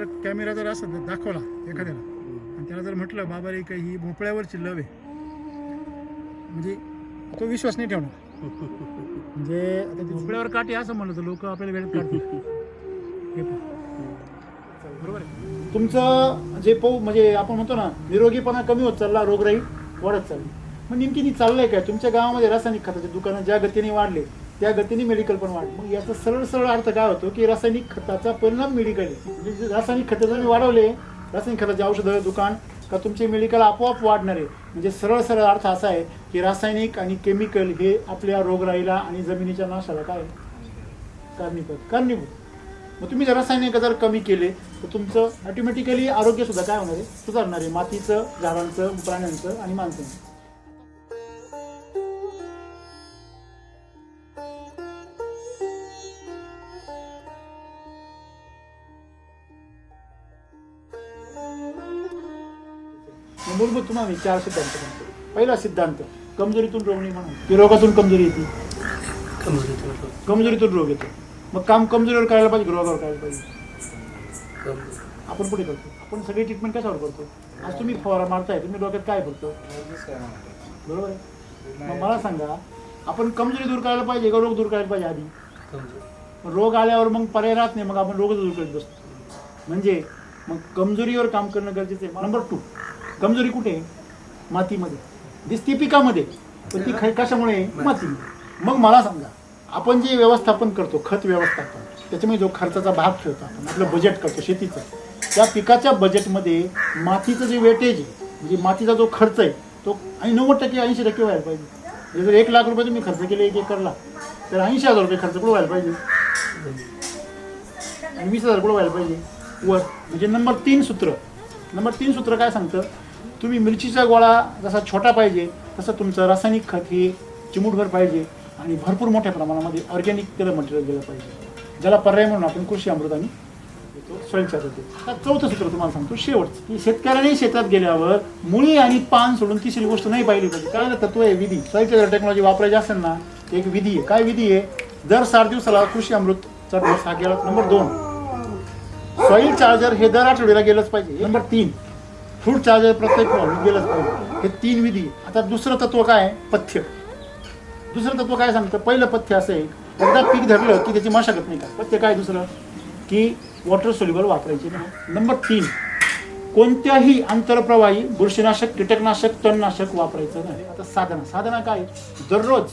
जर कॅमेरा जर असं दाखवला एखाद्याला आणि त्याला जर म्हटलं बाबा रे काही ही भोपळ्यावरची लव आहे, म्हणजे तो विश्वास नाही ठेवणार. म्हणजे आता ते भोपळ्यावर काठी असं म्हणलं तर लोक आपल्याला वेळेत काढतील. हे पहा. बरोबर आहे. तुमचं जे म्हणजे आपण म्हणतो ना निरोगीपणा कमी होत चालला, रोगराई वाढत चालली. मग नेमकी ती चाललंय काय? तुमच्या गावामध्ये रासायनिक खताचे दुकानं ज्या गतीने वाढले त्या गतीने मेडिकल पण वाढले. मग याचा सरळ सरळ अर्थ काय होतो की रासायनिक खताचा परिणाम मेडिकल आहे. म्हणजे रासायनिक खतं तुम्ही वाढवले, रासायनिक खताचे औषधं दुकान का तुमचे मेडिकल आपोआप वाढणार आहे. म्हणजे सरळ सरळ अर्थ असा आहे की रासायनिक आणि केमिकल हे आपल्या रोगराईला आणि जमिनीच्या नाशाला काय कारणीभूत. मग तुम्ही जर रासायनिक जर कमी केले तर तुमचं ऑटोमॅटिकली आरोग्य सुद्धा काय होणार आहे, सुधारणार आहे. मातीचं, झाडांचं, प्राण्यांचं आणि माणसांचं. मूलभूत तुम्हाला मी 4 सिद्धांत सांगतो. पहिला सिद्धांत, कमजोरीतून रोग निर्माण होतो. की रोगातून कमजोरी येते, कमजोरीतून रोग येतो. मग काम कमजोरीवर करायला पाहिजे, रोगावर करायला पाहिजे. आपण कुठे करतो? आपण सगळी ट्रीटमेंट कशावर करतो? आज तुम्ही फवारा मारताय, तुम्ही डोक्यात काय करतो? बरोबर आहे. मग मला सांगा, आपण कमजोरी दूर करायला पाहिजे का रोग दूर करायला पाहिजे आधी? रोग आल्यावर मग पर्याय राहत नाही, मग आपण रोग दूर करत बसतो. म्हणजे मग कमजोरीवर काम करणं गरजेचं आहे. नंबर 2, कमजोरी कुठे? मातीमध्ये दिसते, पिकामध्ये. पण ती कशामुळे? माती. मग मला सांगा, आपण जे व्यवस्थापन करतो, खत व्यवस्थापन, त्याच्यामुळे जो खर्चाचा भाग ठेवतो, आपण आपलं बजेट करतो शेतीचं, त्या पिकाच्या बजेटमध्ये मातीचं जे वेटेज आहे, म्हणजे मातीचा जो खर्च आहे तो 90% 80% व्हायला पाहिजे. म्हणजे जर 1 लाख रुपये तुम्ही खर्च केले 1 एकरला, तर 80,000 रुपये खर्च कुठं व्हायला पाहिजे? आणि 20,000 कुठं व्हायला पाहिजे? वर. म्हणजे नंबर 3 सूत्र काय सांगतं? तुम्ही मिरचीचा गोळा जसा छोटा पाहिजे तसं तुमचं रासायनिक खत हे चिमूटभर पाहिजे आणि भरपूर मोठ्या प्रमाणामध्ये ऑर्गॅनिक त्याला मटेरियल दिलं पाहिजे, ज्याला पर्याय म्हणून आपण कृषी अमृत आणि सॉइल चार्जर देतो. आता 4थं सूत्र तुम्हाला सांगतो, शेवटचं, की शेतकऱ्याने शेतात गेल्यावर मुळी आणि पान सोडून तिसरी गोष्ट नाही पाहिली पाहिजे. काय तत्व आहे? विधी. सॉइल चार्जर टेक्नॉलॉजी वापरायची असेल ना, एक विधी आहे. काय विधी आहे? दर 7 दिवसाला कृषी अमृतचा डोस हा गेला. नंबर 2, सॉइल चार्जर हे दर आठवड्याला गेलंच पाहिजे. नंबर 3, फ्रूट चार्जर प्रत्येक गेलंच पाहिजे. हे 3 विधी. आता दुसरं तत्व काय आहे? पथ्य. दुसरं तत्व काय सांगतं? पहिलं पथ्य असं आहे, एकदा पीक धरलं की त्याची मशागत नाही का. पथ्य काय दुसरं? की वॉटर सोल्युबल वापरायचे नाही. नंबर 3, कोणत्याही आंतरप्रवाही बुरशीनाशक, कीटकनाशक, तणनाशक वापरायचं नाही. आता साधना काय? दररोज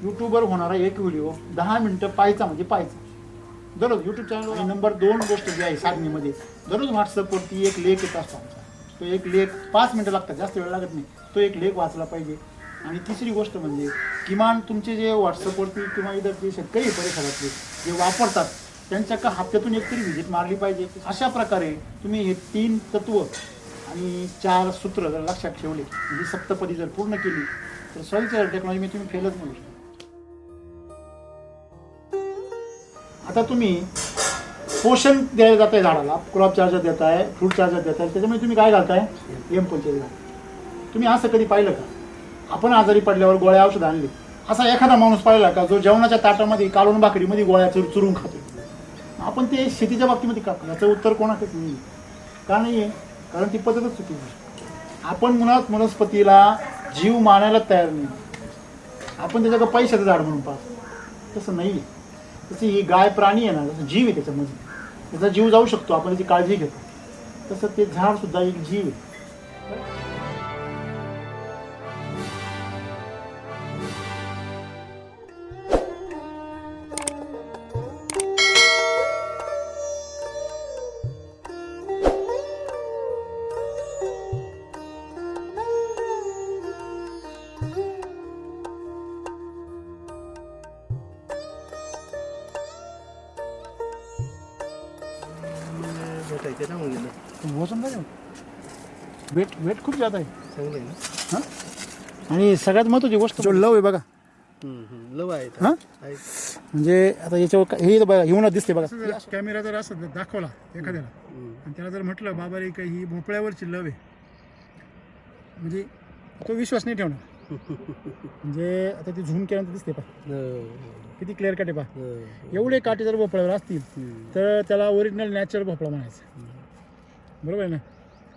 यूट्यूबवर होणारा एक व्हिडिओ 10 मिनिटं पाहायचा, म्हणजे पाहायचा दररोज यूट्यूब चॅनलवर. नंबर 2 गोष्ट जी आहे साधनेमध्ये, दररोज व्हॉट्सअपवरती एक लेख येत असतो आमचा. तो एक लेख 5 मिनिटं लागतात, जास्त वेळ लागत नाही. तो एक लेख वाचला पाहिजे. आणि तिसरी गोष्ट म्हणजे किमान तुमचे जे व्हॉट्सअपवरती किंवा इतर जे शेतकरी परिसरातले जे वापरतात त्यांच्या का हप्त्यातून एकतरी व्हिजिट मारली पाहिजे. अशा प्रकारे तुम्ही हे 3 तत्व आणि 4 सूत्र जर लक्षात ठेवले, म्हणजे सप्तपदी जर पूर्ण केली, तर सॉइल चार्जर टेक्नॉलॉजी मी तुम्ही फेलच नाही. आता तुम्ही पोषण द्यायला जाताय झाडाला, क्रॉप चार्जर देताय, फ्रूट चार्जर देताय, त्याच्यामुळे तुम्ही काय घालताय? M25. तुम्ही असं कधी पाहिलं का? आपण आजारी पडल्यावर गोळ्या औषध आणले, असा एखादा माणूस पाहिला का जो जेवणाच्या ताटामध्ये कालवण भाकरीमध्ये गोळ्या चुरून खातो? आपण ते शेतीच्या बाबतीमध्ये करतो. याचं उत्तर कोणाकडे नाही. का नाही आहे? कारण ती पद्धतच चुकीची आहे. आपण मुळात वनस्पतीला जीव मानायला तयार नाही. आपण त्याच्याकडे पैशाचं झाड म्हणून पाहतो. तसं नाही आहे. तशी ही गाय प्राणी आहे ना, जसं जीव आहे त्याच्यामध्ये, त्याचा जीव जाऊ शकतो, आपण त्याची काळजी घेतो. तसं ते झाड सुद्धा एक जीव आहे. वजन काय वेट खूप जास्त आहे. चांगलं आहे ना. हां, आणि सगळ्यात महत्त्वाची गोष्ट जो लव आहे बघा. लव आहे. हां, म्हणजे आता याच्यावर हे बघा, येऊनच दिसते बघा. कॅमेरा जर असं दाखवला एखाद्याला आणि त्याला जर म्हटलं बाबा रे काही ही भोपळ्यावरची लव आहे, म्हणजे तो विश्वास नाही ठेवणार. म्हणजे आता ते झूम केल्यानंतर दिसते पा हो, किती क्लिअर काटे पा हो, एवढे काटे जर भोपळ्यावर असतील हम्म. तर त्याला ओरिजिनल नॅचरल भोपळा म्हणायचं. बरोबर आहे ना.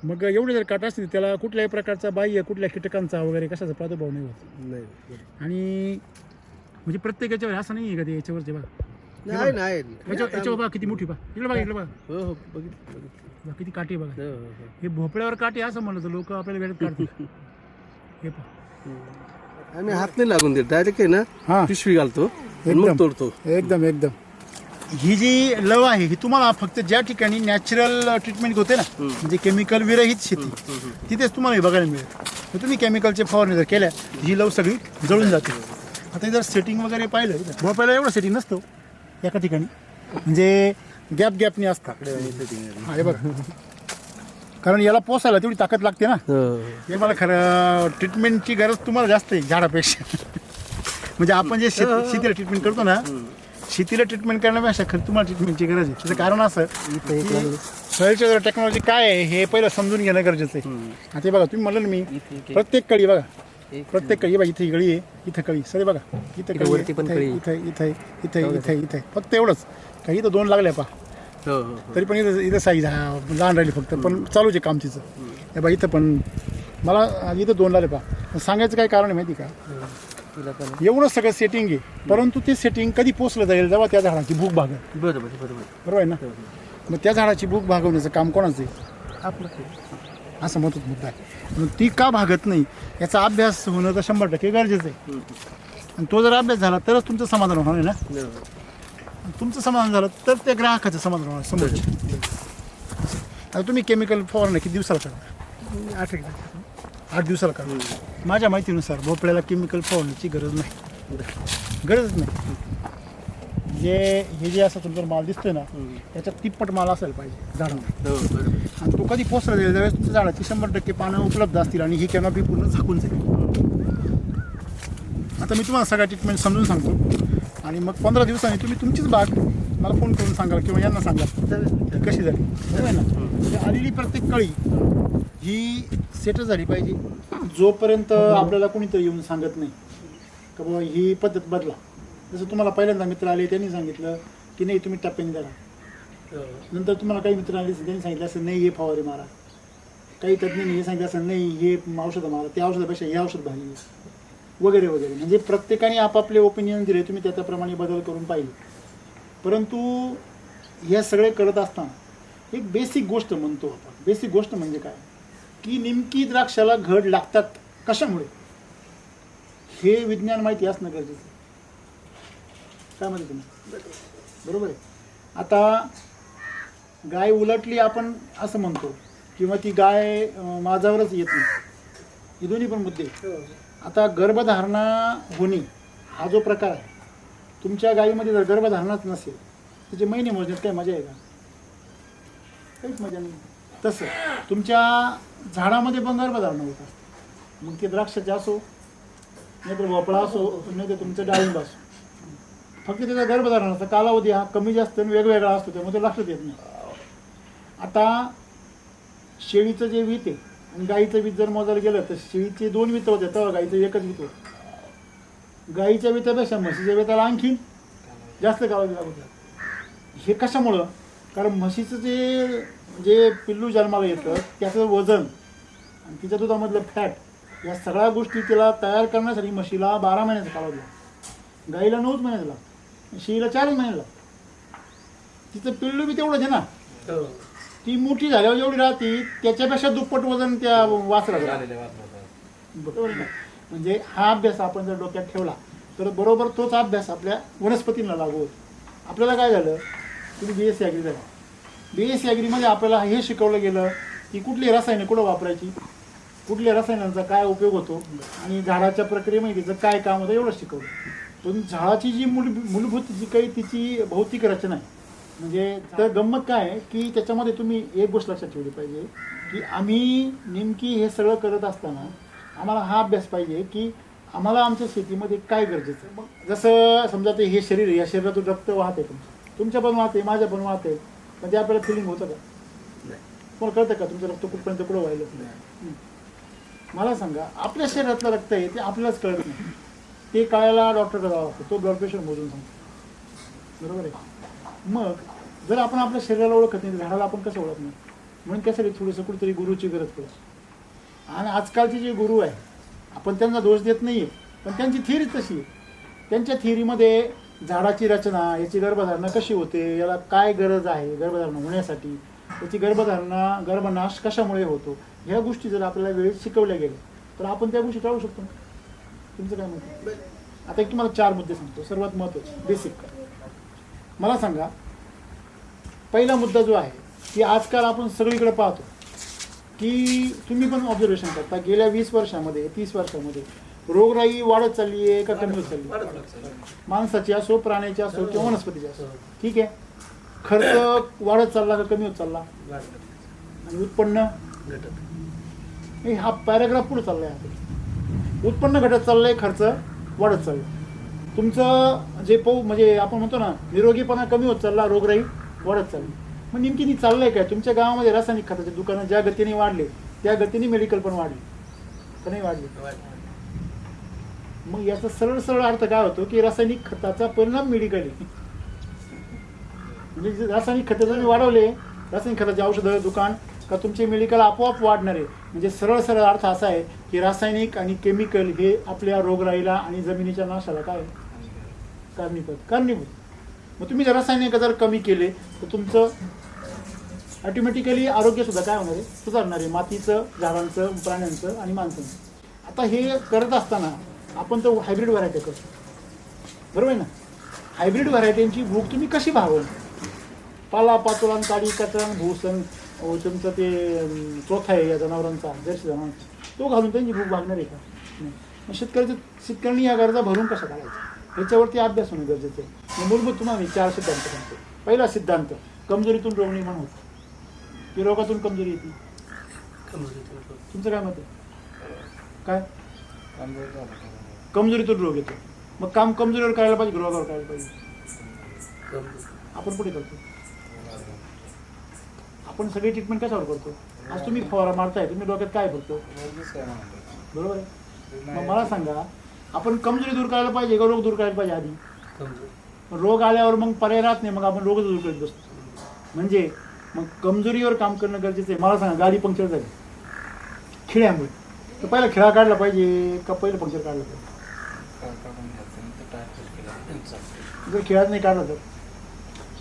मग एवढे जर काटे असतील त्याला कुठल्याही प्रकारचा बाह्य कुठल्या कीटकांचा वगैरे कशाचा प्रादुर्भाव नाही होत. नाही बरोबर. आणि म्हणजे प्रत्येक याच्यावर असं नाही आहे का ते याच्यावरचे बघा नाही नाही याच्यावर बघा किती मोठी पा इकडे बघा इकडे बघा हो हो बघितलं बघितलं बघा किती काटे बघा. हो हो हो हे भोपळ्यावर काटे असं म्हणलं तर लोक आपल्याला वेळेत काढतात. हे पहा आम्ही हात नाही लागून देत डायरेक्ट आहे ना हां पिशवी घालतो आणि एकदम. मग तोडतो. एकदम एकदम. ही जी लव आहे ही तुम्हाला फक्त ज्या ठिकाणी नॅचरल ट्रीटमेंट होते ना म्हणजे केमिकल विरहित शेती तिथेच तुम्हाला हे बघायला मिळेल. तर तुम्ही केमिकलचे फवारणी जर केल्या ही लव सगळी जळून जाते. आता जर सेटिंग वगैरे पाहिलं भोपळ्याला एवढं सेटिंग नसतं एका ठिकाणी म्हणजे गॅपनी असतं. हा हे बघा कारण याला पोसायला तेवढी ताकद लागते ना. हो हे मला खरं ट्रीटमेंटची गरज तुम्हाला जास्त आहे झाडापेक्षा. म्हणजे आपण जे शेतीला ट्रीटमेंट करतो ना शेतीला ट्रीटमेंट करण्यापेक्षा खरं तुम्हाला ट्रीटमेंटची गरज आहे. त्याचं कारण असं की सॉईलच्या टेक्नॉलॉजी काय आहे हे पहिलं समजून घेणं गरजेचं आहे. आता हे बघा तुम्ही म्हणलं ना मी प्रत्येक कळी बघा प्रत्येक कळी बघा इथे ही गळी आहे इथं कळी सगळे बघा इथं कळी इथं इथं इथं इथं इथं फक्त एवढंच काही इथं 2 लागल्या पा हो हो तरी पण इथं साईज लहान राहिली फक्त पण चालूच आहे काम तिचं. हे बघा इथं पण मला इथं 2 लागले पा. सांगायचं काय कारण आहे माहिती का एवढं सगळं सेटिंग आहे परंतु ते सेटिंग कधी पोचलं जाईल जेव्हा त्या झाडाची भूक भागेल. बरोबर बरोबर बरोबर आहे ना. मग त्या झाडाची भूक भागवण्याचं काम कोणाचं आहे आपलं असं महत्त्वाचा मुद्दा आहे. मग ती का भागत नाही याचा अभ्यास होणं तर 100% गरजेचं आहे. आणि तो जर अभ्यास झाला तरच तुमचं समाधान होणार आहे ना. तुमचं समाधान झालं तर त्या ग्राहकाचं समाधान होणार समोर. आता तुम्ही केमिकल फवारणी किती दिवसाला करा 8 दिवसाला करा. माझ्या माहितीनुसार भोपळ्याला केमिकल फवारण्याची गरज नाही गरजच नाही. हे जे असं तुमचा माल दिसतोय ना त्याच्यात तिप्पट माल असायला पाहिजे झाडांना. आणि तो कधी पोचला जाईल त्यावेळेस तुमच्या झाडाची 100% पानं उपलब्ध असतील आणि ही कॅनॉपी पूर्ण झाकून जाईल. आता मी तुम्हाला सगळ्या ट्रीटमेंट समजून सांगतो आणि मग 15 दिवसांनी तुम्ही तुमचीच बाग मला फोन करून सांगाल किंवा यांना सांगा कशी झाली. बरोबर आहे ना. म्हणजे आलेली प्रत्येक कळी ही सेट झाली पाहिजे जोपर्यंत आपल्याला कोणीतरी येऊन सांगत नाही का बाबा ही पद्धत बदला. जसं तुम्हाला पहिल्यांदा मित्र आले त्यांनी सांगितलं की नाही तुम्ही टप्प्याने द्या. नंतर तुम्हाला काही मित्र आले त्यांनी सांगितलं असं नाही हे फवारे मारा. काही तज्ज्ञांनी हे सांगितलं असं नाही हे औषधं मारा त्या औषधापेक्षा हे औषध भारी वगैरे वगैरे. म्हणजे प्रत्येकाने आपापले ओपिनियन दिले तुम्ही त्याप्रमाणे बदल करून पाहिले. परंतु हे सगळे करत असताना एक बेसिक गोष्ट म्हणतो आपण. बेसिक गोष्ट म्हणजे काय की नेमकी द्राक्षाला घड लागतात कशामुळे हे विज्ञान माहिती असणं गरजेचं आहे. काय म्हणते तुम्ही बरोबर आहे. आता गाय उलटली आपण असं म्हणतो किंवा ती गाय माझ्यावरच येत नाही हे दोन्ही पण मुद्दे. आता गर्भधारणा होणे हा जो प्रकार आहे तुमच्या गायीमध्ये जर गर्भधारणाच नसेल त्याचे महिने मोजण्यात काय मजा आहे का काहीच मजा नाही. तसं तुमच्या झाडामध्ये पण गर्भधारणा होत असते. मग ते द्राक्षाचे असो नाहीतर भोपळा असो नाही तर तुमचं डाळिंब असो फक्त त्याचा गर्भधारणाचा कालावधी हा कमी जास्त वेगवेगळा असतो त्यामुळे लक्षात येत नाही. आता शेळीचं जे वीत आहे आणि गाईचं वीत जर मोजायला गेलं तर शेळीचे 2 वीत होते तेव्हा गाईचं एकच वीत होतं. गाईच्या वितापेक्षा म्हशीच्या विताला आणखीन जास्त कालावधी लागतो. हे कशामुळं कारण म्हशीचं जे पिल्लू जन्माला येतं त्याचं वजन आणि तिच्या दुधामधलं फॅट या सगळ्या गोष्टी तिला तयार करण्यासाठी म्हशीला 12 महिन्याचा कालावधी लागतो. गाईला 9 महिन्याचा लागतो. शेळीला 4 महिने लागतो. तिचं पिल्लू बी तेवढंच आहे ना. ती मोठी झाल्यावर जेवढी राहते त्याच्यापेक्षा दुप्पट वजन त्या वासराचं. बरोबर ना. म्हणजे हा अभ्यास आपण जर डोक्यात ठेवला तर बरोबर तोच अभ्यास आपल्या वनस्पतींना लागू होतो. आपल्याला काय झालं तुम्ही BSc ॲग्री झाला. BSc ॲग्रीमध्ये आपल्याला हे शिकवलं गेलं की कुठली रसायनं कुठं वापरायची कुठल्या रसायनांचा काय उपयोग होतो आणि झाडाच्या प्रक्रियेमध्ये तिचं काय काम होतं एवढं शिकवलं. पण झाडाची जी मूलभूत जी काही तिची भौतिक रचना आहे म्हणजे तर गंमत काय आहे की त्याच्यामध्ये तुम्ही एक गोष्ट लक्षात ठेवली पाहिजे की आम्ही नेमकी हे सगळं करत असताना आम्हाला हा अभ्यास पाहिजे की आम्हाला आमच्या शेतीमध्ये काय गरजेचं आहे. मग जसं समजा ते हे शरीर आहे या शरीरातून रक्त वाहते तुमच्या पण वाहते माझ्या पण वाहते पण ते आपल्याला फिलिंग होतं का तुम्हाला कळतं का तुमचं रक्त कुठपर्यंत कुठं व्हायला. मला सांगा, आपल्या शरीरातलं रक्त आहे ते आपल्यालाच कळत नाही, ते कळायला डॉक्टरकडे जावं लागतं, तो ब्लड प्रेशर मोजून सांगतो, बरोबर आहे. मग जर आपण आपल्या शरीराला ओळखत नाही, झाडाला आपण कसं ओळखणार? म्हणून त्यासाठी थोडंसं कुठेतरी गुरुची गरज पडते. आणि आजकालचे जे गुरु आहे, आपण त्यांना दोष देत नाही आहे, पण त्यांची थिअरी तशी आहे. त्यांच्या थिअरीमध्ये झाडाची रचना, याची गर्भधारणा कशी होते, याला काय गरज आहे गर्भधारणा होण्यासाठी, याची गर्भनाश कशामुळे होतो, ह्या गोष्टी जर आपल्याला वेळेत शिकवल्या गेल्या तर आपण त्या गोष्टी टाळू शकतो. तुमचं काय मत आहे? आता एक तुम्हाला 4 मुद्दे सांगतो, सर्वात महत्त्वाचे बेसिक. मला सांगा, पहिला मुद्दा जो आहे की आजकाल आपण सगळीकडे पाहतो की तुम्ही पण ऑब्झर्वेशन करता, गेल्या 20 वर्षामध्ये 30 वर्षामध्ये रोगराई वाढत चालली आहे का कमी होत चालली आहे? माणसाची असो, प्राण्याची असो किंवा वनस्पतीची असो, ठीक आहे. खर्च वाढत चालला का कमी होत चालला? आणि उत्पन्न घटत. हा पॅराग्राफ पुढे चाललाय. उत्पन्न घटत चाललंय, खर्च वाढत चाललाय. तुमचं जे म्हणजे आपण म्हणतो ना, निरोगीपणा कमी होत चालला, रोगराई वाढत चालली. मग नेमकी ती चाललंय काय? तुमच्या गावामध्ये रासायनिक खताचे दुकानं ज्या गतीने वाढले त्या गतीने मेडिकल पण वाढले का नाही वाढले? मग याचा सरळ सरळ अर्थ काय होतो की रासायनिक खताचा परिणाम मेडिकल आहे. म्हणजे रासायनिक खतं जर वाढवले, रासायनिक खताचे औषधं दुकान, का तुमचे मेडिकल आपोआप वाढणार आहे. म्हणजे सरळ सरळ अर्थ असा आहे की रासायनिक आणि केमिकल हे आपल्या रोगराईला आणि जमिनीच्या नाशाला काय कारणीभूत. मग तुम्ही जर रासायनिक जर कमी केले तर तुमचं ऑटोमॅटिकली आरोग्य सुद्धा काय होणार आहे? सुधारणार आहे, मातीचं, झाडांचं, प्राण्यांचं आणि माणसांचं. आता हे करत असताना आपण तर हायब्रिड व्हरायटी करतो, बरोबर आहे ना? हायब्रिड व्हरायटींची भूक तुम्ही कशी भागवल? पाला पाचोळा, काडी कचरा, भूसन, तुमचं ते चोथा आहे या जनावरांचा, जर्सी जनावरांचा, तो घालून त्यांची भूक भागणार आहे का? नाही. मग शेतकऱ्यांनी या गरजा भरून कशा काढायच्या याच्यावरती अभ्यास होणं गरजेचं आहे. मूलभूत तुम्हाला मी 4 सिद्धांत सांगतो. पहिला सिद्धांत, कमजोरीतून रोग निर्माण होतो, की रोगातून कमजोरी येते. तुमचं काय मत आहे? काय? कमजोरीतून रोग येतो. मग काम कमजोरीवर करायला पाहिजे, रोगावर करायला पाहिजे? आपण कुठे करतो? आपण सगळी ट्रीटमेंट कशावर करतो? आज तुम्ही फवारा मारताय, तुम्ही डोक्यात काय करतो? बरोबर आहे. मग मला सांगा, आपण कमजोरी दूर करायला पाहिजे का रोग दूर करायला पाहिजे? आधी रोग आल्यावर मग पर्याय राहत नाही, मग आपण रोग दूर करत बसतो. म्हणजे मग कमजोरीवर काम करणं गरजेचं आहे. मला सांगा, गाडी पंक्चर झाली खिळ्यामुळे, तर पहिला खिळा काढला पाहिजे का पहिलं पंक्चर काढलं पाहिजे? जर खिळाच नाही काढला तर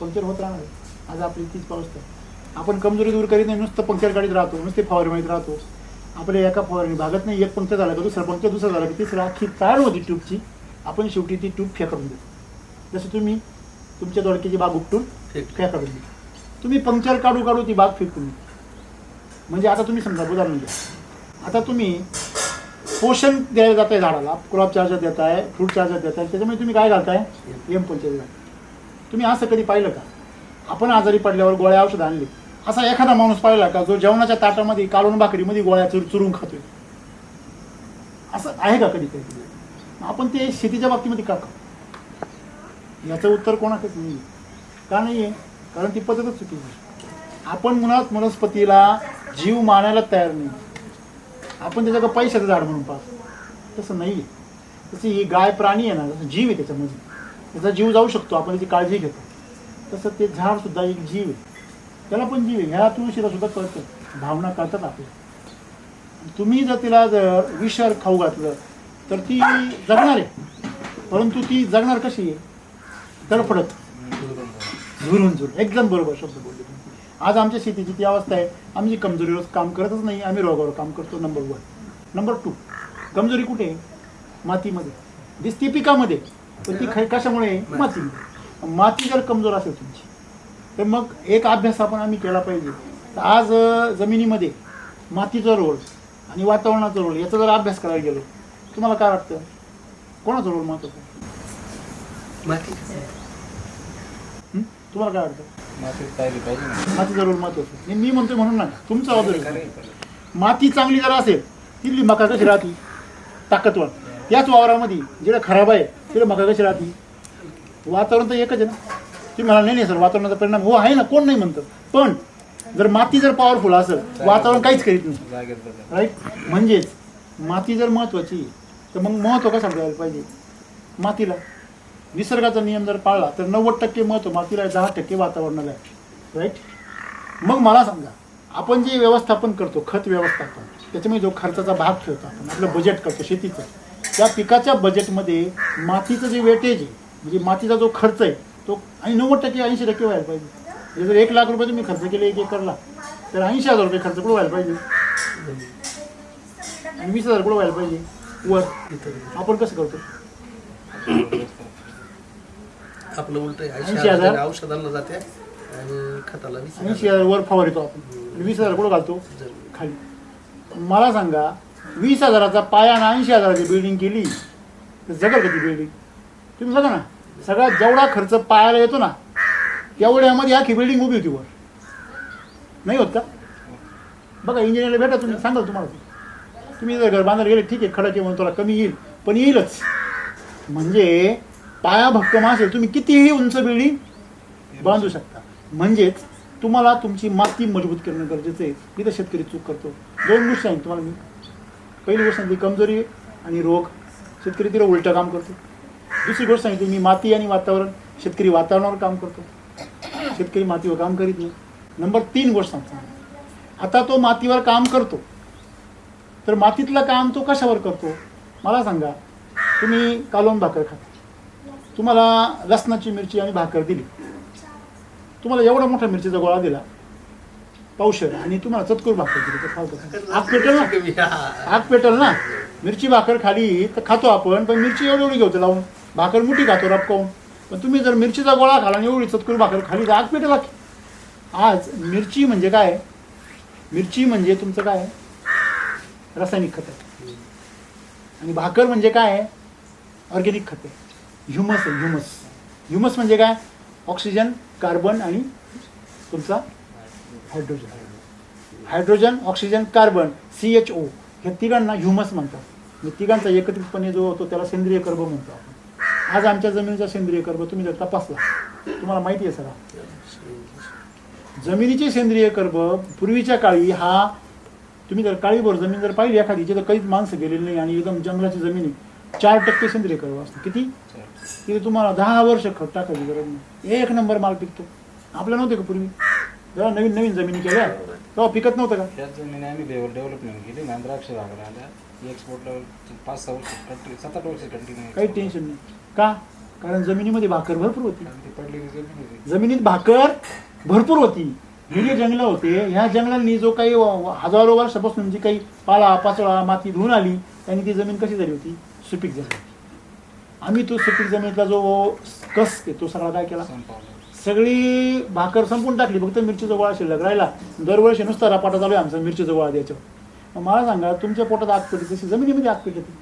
पंक्चर होत राहणार. आज आपली तीच पावस. आपण कमजोरी दूर करीत नाही, नुसतं पंक्चर काढीत राहतो, नुसते फवारे माहीत राहतो. आपल्या एका फवारणी भागत नाही, एक पंक्चर झाला का दुसरा पंक्चर, दुसरा झाला की तिसरा, अख्खी तार होती ट्यूबची, आपण शेवटी ती ट्यूब फेकाळून देतो. जसं तुम्ही तुमच्या दोडक्याची बाग उपटून फेकाळून देतो. तुम्ही पंक्चर काढू काढू ती बाग फेकून. म्हणजे आता तुम्ही समजा उदाहरण घ्या, आता तुम्ही पोषण द्यायला जात आहे झाडाला, क्रॉप चार्जर देत आहे, फ्रूट चार्जर देत आहे, त्याच्यामुळे तुम्ही काय घालताय? M25 घालताय. तुम्ही असं कधी पाहिलं का? आपण आजारी पडल्यावर गोळ्या औषध आणली, असा एखादा माणूस पाहिला का जो जेवणाच्या ताटामध्ये काढून भाकरीमध्ये गोळ्या चुरून खातोय? असं आहे का कधी कधी? आपण ते शेतीच्या बाबतीमध्ये का? याचं उत्तर कोणाकडे नाही. का नाही आहे? कारण ती पद्धतच चुकीची आहे. आपण मुळात वनस्पतीला जीव मानायला तयार नाही. आपण त्याचं पैशाचं झाड म्हणून पाहतो, तसं नाही आहे. तशी ही गाय प्राणी आहे ना, जसं जीव आहे त्याच्यामध्ये, त्याचा जीव जाऊ शकतो, आपण त्याची काळजी घेतो. तसं ते झाडसुद्धा एक जीव आहे, त्याला पण जीव आहे. ह्या तुळशीला सुद्धा कळतं, भावना कळतात आपल्या. तुम्ही जर तिला जर विषार खाऊ घातलं तर ती जगणार आहे, परंतु ती जगणार कशी आहे? तडफडत, झुरून झुरून. एकदम बरोबर शब्द बोलले. आज आमच्या शेतीची ती अवस्था आहे, आम्ही कमजोरीवर काम करतच नाही, आम्ही रोगावर काम करतो. नंबर 1. नंबर 2, कमजोरी कुठे आहे? मातीमध्ये दिसते, पिकामध्ये. पण ती कशामुळे? मातीमध्ये. माती जर कमजोर असेल तुमची तर मग एक अभ्यास आम्ही केला पाहिजे. तर आज जमिनीमध्ये मातीचा रोल आणि वातावरणाचा रोल याचा जर अभ्यास करायला गेलो, तुम्हाला काय वाटतं कोणाचा रोल महत्त्वाचा? तुम्हाला काय वाटतं? मातीचा रोल महत्त्वाचा. मी म्हणतोय म्हणून ना, तुमचं ऑब्झर्वेशन. माती चांगली जर असेल, तिथली मका कशी राहते? ताकदवर. याच वावरामध्ये जेवढं खराब आहे तिला मका कशी राहते? वातावरण तर एकच आहे ना. तुम्ही म्हणाल नाही सर वातावरणाचा परिणाम हो आहे ना, कोण नाही म्हणतं. पण जर माती जर पॉवरफुल असेल, वातावरण काहीच करीत नाही, राईट? म्हणजेच माती जर महत्त्वाची तर मग महत्त्व कसं द्यायला पाहिजे मातीला? निसर्गाचा नियम जर पाळला तर 90% महत्त्व मातीला आहे, 10% वातावरणाला आहे, राईट? मग मला सांगा, आपण जे व्यवस्थापन करतो, खत व्यवस्थापन, त्याच्यामध्ये जो खर्चाचा भाग ठेवतो आपण, आपलं बजेट करतो शेतीचं, त्या पिकाच्या बजेटमध्ये मातीचं जे वेटेज आहे, म्हणजे मातीचा जो खर्च आहे तो 90% 80% व्हायला पाहिजे. म्हणजे जर 1 लाख रुपये तुम्ही खर्च केले 1 एकरला, तर 80,000 रुपये खर्च कुठं व्हायला पाहिजे? आणि 20,000 कुठं व्हायला पाहिजे? वर. आपण कसं करतो? आपलं उलट 80,000 औषधांना जाते आणि खताला 80,000 वर फवारतो आपण, आणि 20,000 कुठं घालतो? खाली. मला सांगा, 20,000चा पाया आणि 80,000ची बिल्डिंग केली तर जगल का ती बिल्डिंग? तुम्ही बघा ना, सगळ्यात जेवढा खर्च पायाला येतो ना तेवढ्यामध्ये आखी बिल्डिंग उभी होती वर. नाही होत का? बघा, इंजिनियरला भेटा, तुम्ही सांगाल तुम्हाला. तुम्ही जर घर बांधायला गेले, ठीक आहे, खडक म्हणून तुला कमी येईल, पण येईलच. म्हणजे पाया भक्कम असेल तुम्ही कितीही उंच बिल्डिंग बांधू शकता. म्हणजेच तुम्हाला तुमची माती मजबूत करणं गरजेचं आहे. इथं शेतकरी चूक करतो. 2 गोष्टी सांगितलं तुम्हाला मी. पहिली गोष्ट सांगितली कमजोरी आणि रोग, शेतकरी तिला उलटं काम करतो. दुसरी गोष्ट सांगितली मी माती आणि वातावरण, शेतकरी वातावरणावर काम करतो, शेतकरी मातीवर काम करीत नाही. नंबर 3 गोष्ट सांगतो, आता तो मातीवर काम करतो तर मातीतलं काम तो कशावर करतो? मला सांगा, तुम्ही कालवण भाकर खाता, तुम्हाला लसणाची मिरची आणि भाकर दिली, तुम्हाला एवढा मोठा मिरचीचा गोळा दिला पावशेर, आणि तुम्हाला चतकोर भाकर दिली तर खातो? आग पेटल ना, आग पेटल ना. मिरची भाकर खाली तर खातो आपण, पण मिरची एवढी घेतो लावून, भाकर मोठी खातो रपकावून. पण तुम्ही जर मिरचीचा गोळा खाला आणि एवढी चतकोर भाकर खाली तर आग पेटेल. आज मिरची म्हणजे काय? मिरची म्हणजे तुमचं काय? रासायनिक खत आहे. आणि भाकर म्हणजे काय? ऑर्गॅनिक खत आहे, ह्युमस आहे. ह्युमस म्हणजे काय? ऑक्सिजन, कार्बन आणि तुमचा हायड्रोजन, ऑक्सिजन, कार्बन, CHO, ह्या तिघांना ह्युमस म्हणतात. म्हणजे तिघांचा एकत्रितपणे जो होतो त्याला सेंद्रिय कर्ब म्हणतो आपण. आज आमच्या जमिनीचा सेंद्रिय कर्ब तुम्ही जर तपासला, तुम्हाला माहिती आहे सगळा, जमिनीचे सेंद्रिय कर्ब पूर्वीच्या काळी हा, तुम्ही जर काळीभोर जमीन जर पाहिली एखादी, जिथं काहीच माणसं गेलेली नाही आणि एकदम जंगलाची जमीन, 4% सेंद्रिय कर्ब असतं. किती? तिथे तुम्हाला 10 वर्ष खत टाकायची गरज नाही, 1 नंबर माल पिकतो. आपल्या नव्हते का पूर्वी? जेव्हा नवीन नवीन जमिनी केल्या तेव्हा पिकत नव्हतं का? त्याच जमिनी आम्ही डेव्हलपमेंट केली ना, द्राक्ष बागाला आल्या, एक्सपोर्टला 5-6 वर्ष, 7-8 वर्ष कंटिन्यू. काही टेन्शन नाही. का? कारण जमिनीमध्ये भाकर भरपूर होती. ती पडलेली जमीन होती. जमिनीत भाकर भरपूर होती. हे जे जंगलं होते, ह्या जंगलांनी जो काही हजारो वर्षापासून जी काही पाला पाचोळा माती धुवून आली, त्यांनी ती जमीन कशी झाली होती? सुपीक झाली होती. आम्ही तो सुपीक जमिनीतला जो कस आहे तो सगळा काय केला? संपवलं. सगळी भाकर संपून टाकली, फक्त मिरचीचा गोळा शिल्लक राहिला. दरवर्षी नुसता रपाटा चालू आहे आमचा मिरचीचा गोळा द्यायचं. मला सांगा, तुमच्या पोटात आग पेटते तशी जमिनीमध्ये आग पेटते.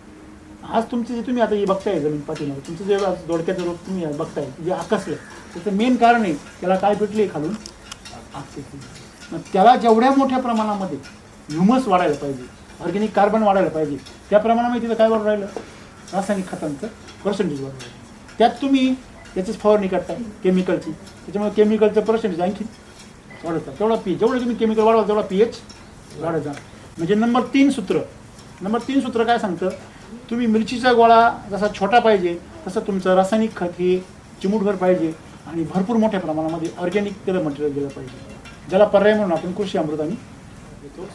आज तुमची जे तुम्ही आता हे बघताय जमीन पाठीमागे, तुमचं जे दोडक्याचं रोग तुम्ही बघताय जे आकसलं, त्याचं मेन कारण आहे त्याला काय पेटले? खालून आग पेटली. मग त्याला जेवढ्या मोठ्या प्रमाणामध्ये ह्युमस वाढायला पाहिजे, ऑर्गॅनिक कार्बन वाढायला पाहिजे, त्या प्रमाणामध्ये तिथं काय वाढून राहिलं? रासायनिक खतांचं पर्सेंटेज वाढून राहिलं. त्यात तुम्ही त्याचीच फवारणी करताय केमिकलची, त्याच्यामुळे केमिकलचं पर्सेंटेज आणखी वाढवतात. तेवढा पी जेवढं तुम्ही केमिकल वाढवाल तेवढा pH वाढत जाणार. म्हणजे नंबर 3 सूत्र काय सांगतं? तुम्ही मिरचीचा गोळा जसा छोटा पाहिजे तसं तुमचं रासायनिक खत हे चिमूटभर पाहिजे, आणि भरपूर मोठ्या प्रमाणामध्ये ऑर्गॅनिक त्याला मटेरियल दिलं पाहिजे, ज्याला पर्याय म्हणून आपण कृषी अमृत आणि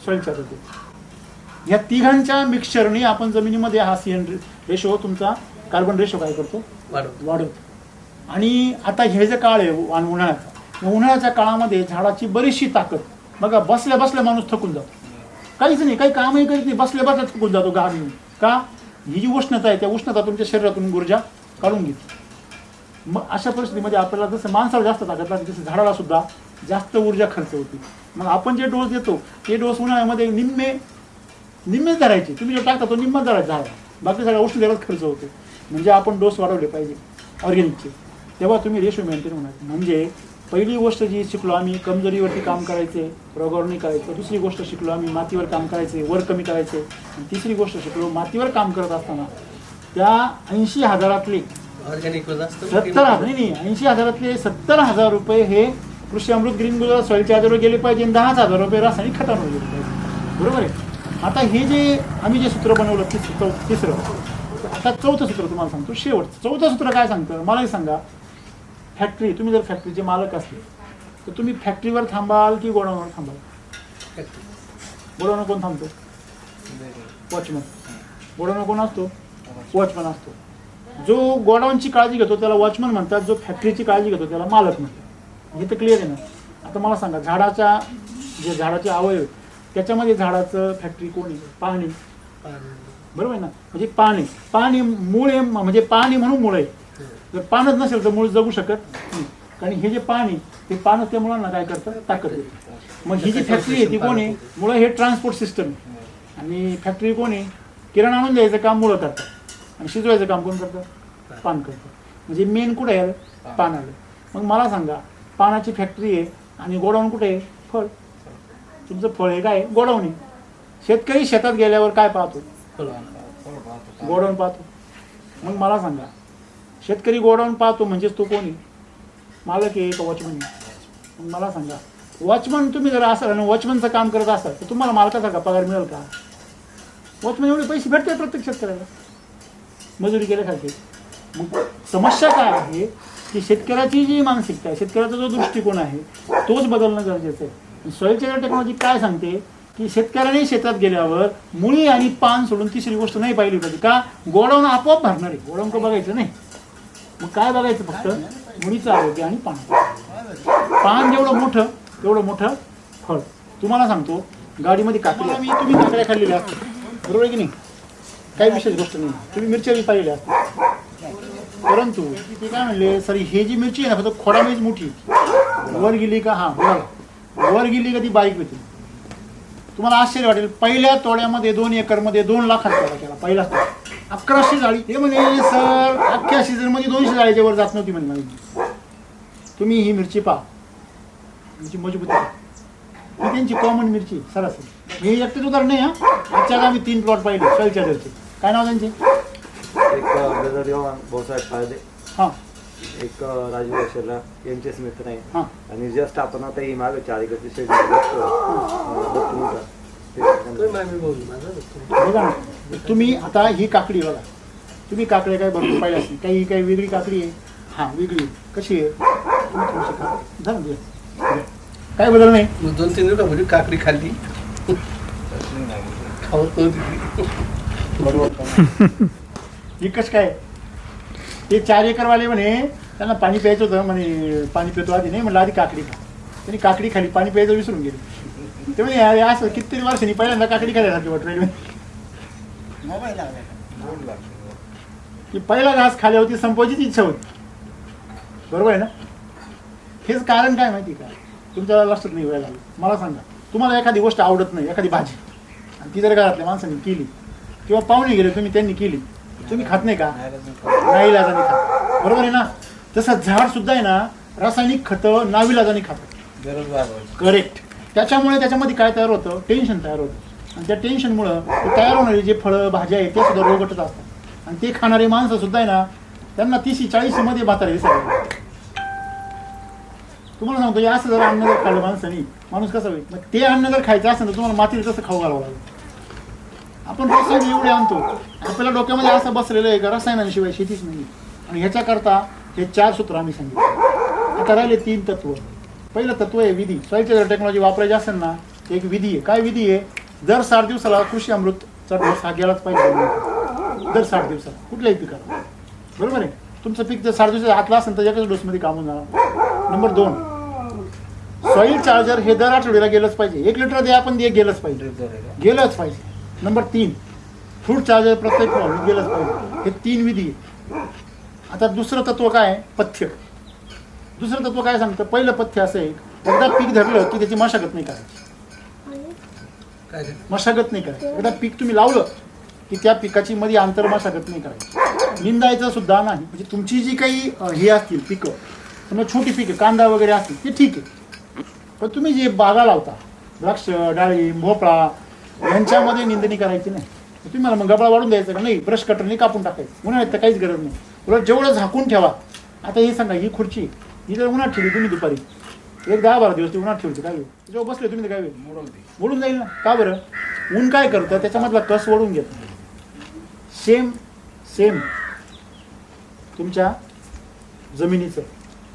सॉइल चार्जर देतो. या तिघांच्या मिक्सचरने आपण जमिनीमध्ये हा CN रेशो, तुमचा कार्बन रेशो काय करतो? वाढवतो. आणि आता हे जे काळ आहे उन्हाळ्याच्या काळामध्ये झाडाची बरीचशी ताकद बघा, बसल्या बसल्या माणूस थकून जातो, काहीच नाही, काही कामही करीत नाही, बसल्या बसल्या थकून जातो गाड म्हणून. का? ही जी उष्णता आहे त्या उष्णता तुमच्या शरीरातून ऊर्जा काढून घेते. मग अशा परिस्थितीमध्ये आपल्याला जसं माणसाला जास्त ताकद लागते तसं झाडाला सुद्धा जास्त ऊर्जा खर्च होती. मग आपण जे डोस देतो ते डोस उन्हाळ्यामध्ये निम्मेच धरायचे. तुम्ही जो टाकता तो निम्मा धरायचा झाडाला, बाकी सगळ्या उष्णतेलाच खर्च होतो. म्हणजे आपण डोस वाढवले पाहिजे ऑर्गॅनिकचे, तेव्हा तुम्ही रेशो मेंटेन होणार. म्हणजे पहिली गोष्ट जी शिकलो आम्ही, कमजोरीवरती काम करायचे, रोगावर नाही करायचं. दुसरी गोष्ट शिकलो आम्ही, मातीवर काम करायचे, वर कमी करायचे. आणि तिसरी गोष्ट शिकलो, मातीवर काम करत असताना त्या 80,000 ऑर्गॅनिक 80,000 70,000 रुपये हे कृषी अमृत ग्रीन गुजरात सॉइल चार्जरवर गेले पाहिजे, आणि 10,000 रुपये रासायनिक खतांवर गेले पाहिजे. बरोबर आहे? आता हे जे आम्ही जे सूत्र बनवलं तिसरं, आता चौथं सूत्र तुम्हाला सांगतो, शेवटचं चौथं सूत्र काय सांगतं मलाही सांगा. फॅक्टरी, तुम्ही जर फॅक्टरीचे मालक असले तर तुम्ही फॅक्टरीवर थांबाल की गोडाऊनवर थांबाल? गोडाऊनवर कोण थांबतो? वॉचमन. गोडाऊनवर कोण असतो? वॉचमन असतो. जो गोडाऊनची काळजी घेतो त्याला वॉचमन म्हणतात, जो फॅक्टरीची काळजी घेतो त्याला मालक म्हणतात. हे तर क्लिअर आहे ना. आता मला सांगा, झाडाचे अवयव त्याच्यामध्ये झाडाचं फॅक्टरी कोण आहे? पाणी. बरोबर आहे ना. म्हणजे पाणी मूळ आहे, म्हणजे पाणी म्हणून मूळ आहे. जर पाणच नसेल तर मूळ जगू शकत नाही. कारण हे जे पाणी, ते पानं त्या मुलांना काय करतं? ताकद देतं. मग ही जी फॅक्टरी आहे ती कोण आहे? मुळं हे ट्रान्सपोर्ट सिस्टम आहे. आणि फॅक्टरी कोण आहे? किराणा आणून द्यायचं काम मुळं करतात आणि शिजवायचं काम कोण करतं? पान करतं. म्हणजे मेन कुठे आहे? पान आलं. मग मला सांगा, पानाची फॅक्टरी आहे आणि गोडाऊन कुठे आहे? फळ. तुमचं फळ हे काय? गोडाऊन आहे. शेतकरी शेतात गेल्यावर काय पाहतो? गोडाऊन पाहतो. मग मला सांगा, शेतकरी गोडाऊन पाहतो म्हणजेच तो कोणी? मालक आहे का वॉचमन आहे? मग मला सांगा, वॉचमन तुम्ही जर असाल आणि वॉचमनचं काम करत असाल तर तुम्हाला मालकासारखा पगार मिळेल का? वॉचमन एवढे पैसे भेटतात प्रत्येक शेतकऱ्याला मजुरी केल्यासारखे. मग समस्या काय आहे की शेतकऱ्याची जी मानसिकता आहे, शेतकऱ्याचा जो दृष्टिकोन आहे तोच बदलणं गरजेचं आहे. सॉइल चार्जर टेक्नॉलॉजी काय सांगते की शेतकऱ्याने शेतात गेल्यावर मुळी आणि पान सोडून तिसरी गोष्ट नाही पाहिली पाहिजे. का? गोडाऊन आपोआप भरणार आहे. गोडाऊन का बघायचं नाही. मग काय बघायचं? फक्त मुळीचं आरोग्य आणि पान जेवढं मोठं तेवढं मोठं फळ. तुम्हाला सांगतो, गाडीमध्ये काकडी, तुम्ही काकड्या खाल्लेल्या असतात बरोबर आहे की नाही? काही विशेष गोष्ट नाही. तुम्ही मिरच्या पाहिलेल्या असतात, परंतु ते काय म्हणले, सर ही जी मिरची आहे ना फक्त खोडा मिरची मोठी वर गेली का, वर गेली का ती बारीक होती. तुम्हाला आश्चर्य वाटेल, पहिल्या तोड्यामध्ये 2 एकरमध्ये 2 लाखात तोडा केला पहिला. 1100 जाळी. ते म्हणे सर अख्ख्या सीझनमध्ये 200 जाळीच्या वर जात नव्हती म्हणे. तुम्ही ही मिरची पहा, मिरची मजबूत आहे. ही त्यांची कॉमन मिरची सरासरी. हे एकटेच उदाहरण नाही. आजच्या आम्ही 3 प्लॉट पाहिले सॉइल चार्जरचे. काय नाव त्यांचे? एक ब्रदर योहान भाऊसाहेब फाळदे, हां, एक राजू अक्षरला यांचेच मित्र आहे. हां. आणि जस्ट आपण आता ही मागे 4 एकरची शेड बघा ना, तुम्ही आता ही काकडी बघा, तुम्ही काकड्या काय भरपूर पाहिल्या असतील. काही वेगळी काकडी आहे. हां, वेगळी कशी आहे? तुम्ही थोडीशी खा. झालं ना, काय बदल नाही. 2-3 दिवसापूर्वी काकडी खाल्ली. ही कसं काय? ते 4 एकरवाले म्हणे त्यांना पाणी प्यायचं होतं म्हणे, पाणी पितो आधी नाही म्हणलं, आधी काकडी खा. त्यांनी काकडी खाली, पाणी प्यायचं विसरून गेले. ते म्हणजे अरे असं कितीतरी वर्षांनी पहिल्यांदा काकडी खायला वाटत रेल्वे की पहिला घास खाल्या होती संपवायचीच इच्छा होती. बरोबर आहे ना? हेच कारण काय माहिती का? तुमच्या लक्षात नाही व्हायला लागलं. मला सांगा, तुम्हाला एखादी गोष्ट आवडत नाही, एखादी भाजी, आणि ती जर घरातल्या माणसांनी केली किंवा पाहुणे गेले तुम्ही त्यांनी केली, तुम्ही खात नाही का? नाईलाजाने खात. बरोबर आहे ना? तसं झाड सुद्धा आहे ना, रासायनिक खतं नाविलाजाने खातात. करेक्ट. त्याच्यामुळे त्याच्यामध्ये काय तयार होतं? टेन्शन तयार होतं. आणि त्या टेन्शनमुळं तयार होणारे जे फळं भाज्या आहेत ते सुद्धा रोगटच असतात. आणि ते खाणारे माणसं सुद्धा आहे ना, त्यांना 30-40 मध्ये म्हातारे दिसायला. तुम्हाला सांगतो, असं जर अन्न जर खाल्लं माणसाने, माणूस कसं होईल? मग ते अन्न जर खायचं असेल तर तुम्हाला मातीला कसं खाऊ घालावं लागेल. आपण रसायन एवढे आणतो, आपल्याला डोक्यामध्ये असं बसलेलं आहे का रसायनाशिवाय शेतीच नाही. आणि ह्याच्याकरता हे 4 सूत्र आम्ही सांगितले. आता राहिले 3 तत्व. पहिलं तत्व आहे विधी. सॉइल चार्जर टेक्नॉलॉजी वापरायची असेल ना, एक विधी आहे. काय विधी आहे? दर 60 दिवसाला कृषी अमृतचा डोस हा गेलाच पाहिजे. दर 60 दिवसाला कुठल्याही पिकाला. बरोबर आहे? तुमचं पीक जर 60 दिवसाच्या आतला असेल तर एकाच डोसमध्ये कामून जाणार. नंबर 2, सॉइल चार्जर हे दर आठवड्याला गेलंच पाहिजे. 1 लिटर द्या आपण गेलंच पाहिजे. नंबर 3, फ्रूट चार्जर प्रत्येक फळावर गेलंच पाहिजे. हे 3 विधी आहे. आता दुसरं तत्व काय आहे? पथ्य. दुसरं तत्व काय सांगतं? पहिलं पथ्य असं आहे, एकदा पीक धरलं की त्याची मशागत नाही करायची. मशागत नाही करायची. एकदा पीक तुम्ही लावलं की त्या पिकाची मध्ये आंतर मशागत नाही करायची. निंदायचं सुद्धा नाही. म्हणजे तुमची जी काही हे असतील पिकं, समजा छोटी पिकं कांदा वगैरे असतील ते ठीक आहे, पण तुम्ही जे बागा लावता, द्राक्ष, डाळिंब, भोपळा, यांच्यामध्ये निंदणी करायची नाही. तुम्ही मला मग गबळा वाढून द्यायचं का? नाही, ब्रश कटरने कापून टाकायचं. उन्हाळ्यात तर काहीच गरज नाही. उलट जेवढं झाकून ठेवा. आता हे सांगा, ही खुर्ची ही जर उन्हात ठेवली तुम्ही दुपारी, 1-10-12 दिवस ती उन्हात ठेवते, काय होईल? त्याच्यावर बसले तुम्ही तर काय होईल? मोडून जाईल ना. का बरं? ऊन काय करतं, त्याच्यामधला कस ओढून घेतं. सेम तुमच्या जमिनीचं,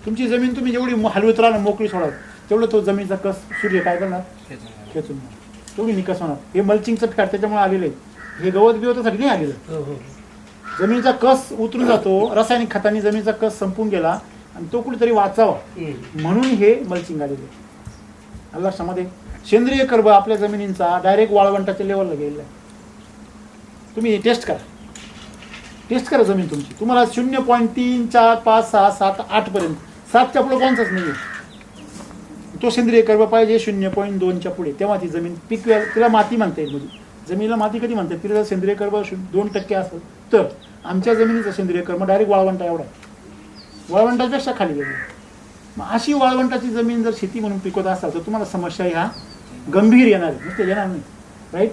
तुमची जमीन तुम्ही जेवढी हलवत राहणार, मोकळी सोडाल, तेवढं तो जमिनीचा कस सूर्य काय करणार, खेचून तेवढी निकस होणार. हे मल्चिंगचं फॅट त्याच्यामुळे आलेलं आहे. हे गवत बिवतासाठी नाही आलेलं. जमिनीचा कस उतरून जातो, रासायनिक खतांनी जमिनीचा कस संपून गेला आणि तो कुठेतरी वाचावा म्हणून हे मल्चिंग आलेलं आहे. आलं लक्षामध्ये. सेंद्रिय कर्ब आपल्या जमिनींचा डायरेक्ट वाळवंटाच्या लेवलला गेलेला आहे. तुम्ही टेस्ट करा जमीन तुमची. तुम्हाला 0.3, 4, 5, 6, 7, 8 पर्यंत, 7च्या पुढे कोणताच नाही आहे. तो सेंद्रिय कर्ब पाहिजे 0.2च्या पुढे, तेव्हा ती जमीन पिकवेल. तिला माती म्हणता येईल. म्हणजे जमिनीला माती कधी म्हणतात, तिला जर सेंद्रिय कर्ब 2% असेल तर. आमच्या जमिनीचा सेंद्रिय कर्ब डायरेक्ट वाळवंटा एवढा, वाळवंटापेक्षा खाली गेली. मग अशी वाळवंटाची जमीन जर शेती म्हणून पिकवत असाल तर तुम्हाला समस्या ह्या गंभीर येणार आहे, नुसते येणार नाही. राईट.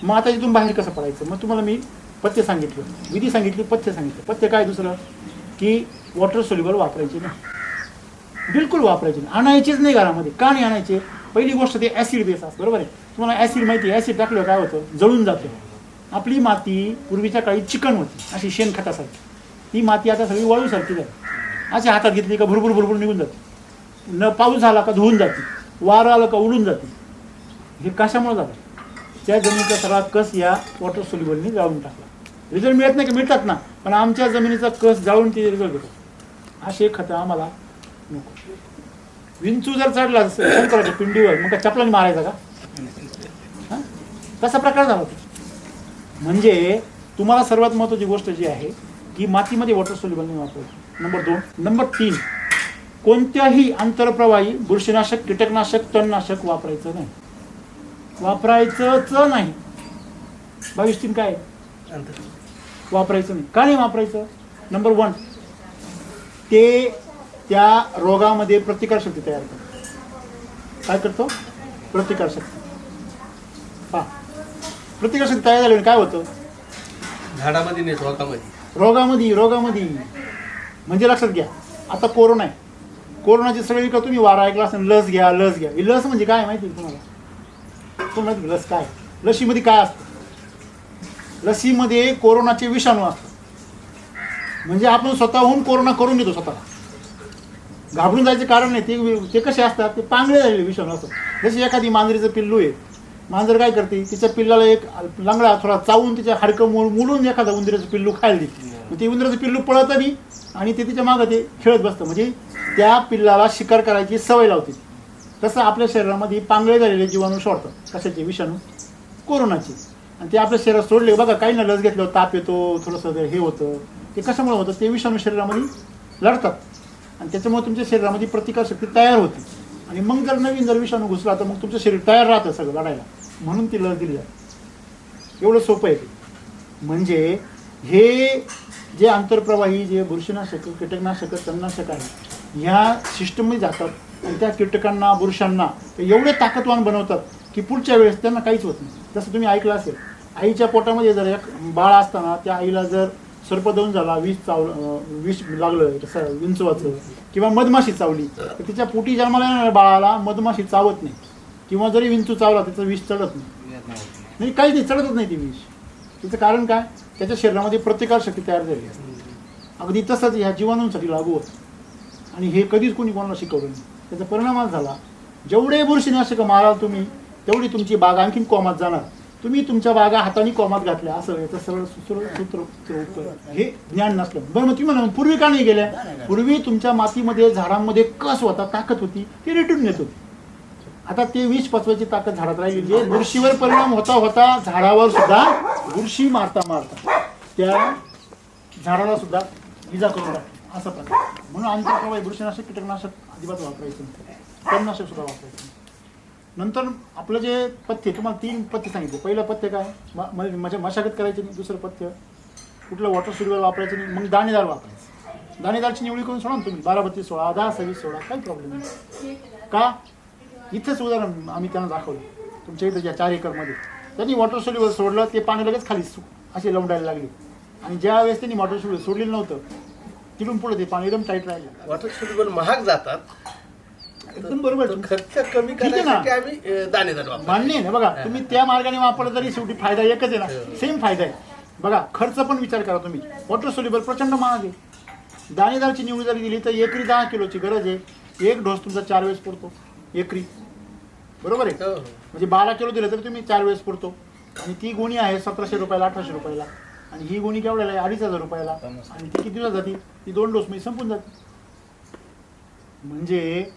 मग आता इथून बाहेर कसं पडायचं, मग तुम्हाला मी पथ्य सांगितलं, विधी सांगितली, पथ्य सांगितलं. पथ्य काय दुसरं की वॉटर सोल्युबल वापरायचे नाही, बिलकुल वापरायचे नाही, आणायचेच नाही घरामध्ये. का नाही आणायचे? पहिली गोष्ट ते ॲसिड बेस असतं, बरोबर आहे. तुम्हाला ॲसिड माहिती आहे, ॲसिड टाकल्यावर काय होतं, जळून जातं. आपली माती पूर्वीच्या काळी चिकन होती, अशी शेणखतासारखी. ती माती आता सगळी वाळूसारखी झाली. अशी हातात घेतली का भरपूर निघून जाते. न पाऊस झाला का धुवून जाते, वारं आलं का उडून जाते. हे कशामुळे झालं? त्या जमिनीचा सगळा कस या वॉटर सोल्युबलनी जाळून टाकला. रिझल्ट मिळत नाही का? मिळतात ना, पण आमच्या जमिनीचा कस जाळून ते रिझल्ट घेतो. असे खतं आम्हाला नको. विंचू जर चढला शंकराच्या पिंडीवर, मग का चपलाने मारायचा का? हां, तसा प्रकार झाला तो. म्हणजे तुम्हाला सर्वात महत्त्वाची गोष्ट जी आहे की मातीमध्ये वॉटर सोल्युबल नाही वापरायचं. नंबर 2. नंबर 3, कोणत्याही आंतरप्रवाही बुरशीनाशक, कीटकनाशक, तणनाशक वापरायचं नाही. वापरायचंच नाही. 22 काय वापरायचं नाही. का नाही वापरायचं? नंबर 1, ते त्या रोगामध्ये प्रतिकारशक्ती तयार करतो. काय करतो? प्रतिकारशक्ती. पहा, प्रतिकारशक्ती तयार झाल्याने काय होतं? झाडामध्ये नाही, रोगामध्ये म्हणजे लक्षात घ्या, आता कोरोना आहे. कोरोनाची सगळी का तुम्ही वारा ऐकला असेल, लस घ्या. ही लस म्हणजे काय माहिती तुम्हाला? माहिती लस काय? लसीमध्ये काय असतं? लसीमध्ये कोरोनाचे विषाणू असतात. म्हणजे आपण स्वतःहून कोरोना करून घेतो स्वतःला. घाबरून जायचं कारण नाही. ते कसे असतात? ते पांगळे झालेले विषाणू असतात. जशी एखादी मांजरीचं पिल्लू आहे. मांजर काय करते? तिच्या पिल्लाला एक लंगडा थोडा चावून तिच्या हाडकं मुळून एखादा उंदराचं पिल्लू खायला देते. मग ते उंदराचं पिल्लू पळत बी आणि ते तिच्या मागं ते खेळत बसतं. म्हणजे त्या पिल्लाला शिकार करायची सवय लावते. तसं आपल्या शरीरामध्ये पांगळे झालेले जीवाणू सोडतात. कशाचे? विषाणू, कोरोनाचे. आणि ते आपल्या शरीरात सोडले. बघा, काही ना लस घेतल्यावर ताप येतो, थोडंसं हे होतं. ते कशामुळे होतं? ते विषाणू शरीरामध्ये लढतात आणि त्याच्यामुळे तुमच्या शरीरामध्ये प्रतिकारशक्ती तयार होते. आणि मग जर विषाणू घुसला तर मग तुमचं शरीर तयार राहतं सगळं लढायला. म्हणून ती लस दिली जाते. एवढं सोपं आहे ते. म्हणजे हे जे आंतरप्रवाही जे बुरशीनाशक, कीटकनाशक, तणनाशक आहे, ह्या सिस्टममध्ये जातात आणि त्या कीटकांना, बुरशांना एवढे ताकदवान बनवतात की पुढच्या वेळेस त्यांना काहीच होत नाही. जसं तुम्ही ऐकलं असेल, आईच्या पोटामध्ये जर एक बाळ असताना त्या आईला जर सर्पदंश झाला, विष लागलं तसं विंचवाचं, किंवा मधमाशी चावली, तर तिच्या पोटी जन्माला येणाऱ्या बाळाला मधमाशी चावत नाही. किंवा जरी विंचू चावला त्याचं विष चढत नाही. काहीच नाही, चढतच नाही ती विष. त्याचं कारण काय? त्याच्या शरीरामध्ये प्रतिकारशक्ती तयार झाली असते. अगदी तसंच ह्या जीवाणूंसाठी लागू होतं. आणि हे कधीच कोणी कोणाला शिकवलं नाही. त्याचा परिणाम झाला, जेवढे बुरशीनाशक माराल तुम्ही तेवढी तुमची बाग आणखीन कोमात जाणार. तुम्ही तुमच्या बागा हाताने कोमात घातल्या, असं याचं सरळ सूत्र हे ज्ञान नसलं. बरं, मग तुम्ही म्हणा पूर्वी का नाही गेल्या? पूर्वी तुमच्या मातीमध्ये, झाडांमध्ये कस होता, ताकद होती, ती रेटून येत होती. आता ते विष पचवायची ताकद झाडात राहिली. जे बुरशीवर परिणाम होता झाडावर सुद्धा बुरशी मारता त्या झाडाला सुद्धा इजा करून टाकते. असं प्रकार. म्हणून आंतरप्रवाही बुरशीनाशक, कीटकनाशक अजिबात वापरायचं नाही. तणनाशक सुद्धा वापरायचं नाही. नंतर आपलं जे पथ्य, तुम्हाला 3 पथ्य सांगितले. पहिलं पथ्य काय? म्हणजे मशागत करायची नाही. दुसरं पथ्य कुठलं वॉटर सोल्युबल वापरायचं नाही. मग दाणेदार वापरायचं. दाणेदारची निवडी करून सोडा ना तुम्ही. 12-32-16, 10-26 सोडा, काही प्रॉब्लेम नाही. का? इथंच उदाहरण आम्ही त्यांना दाखवलं. तुमच्या इथं ज्या 4 एकरमध्ये त्यांनी वॉटर सोल्युबल सोडलं, ते पाणी लगेच खाली असे लवडायला लागले. आणि ज्या वेळेस त्यांनी वॉटर सोल्युबल सोडलेलं नव्हतं, तिथून पुढे ते पाणी एकदम टाईट राहिलं. वॉटर सोल्युबल महाग जातात. एकदम बरोबर. तो खर्च कमी ठीक आहे ना. करण्यासाठी आम्ही दाणेदार वापरतो. मान्य आहे ना. बघा तुम्ही त्या मार्गाने वापरलं तरी शेवटी फायदा एकच आहे ना, सेम फायदा आहे. बघा खर्च पण विचार करा तुम्ही. वॉटर सोल्युबल प्रचंड महाग आहे. दाणेदारची निवड जरी दिली तर एकरी 10 किलोची गरज आहे. एक डोस तुमचा 4 वेळेस पडतो एकरी, बरोबर आहे. हो, हो. म्हणजे 12 किलो दिलं तर तुम्ही 4 वेळेस पडतो. आणि ती गोणी आहे 1700 रुपयाला, 1800 रुपयाला. आणि ही गोणी केवढ्याला आहे? 2500 रुपयाला. आणि ती किती दिवसात जाते? ती 2 डोस मध्ये संपून जाते. म्हणजे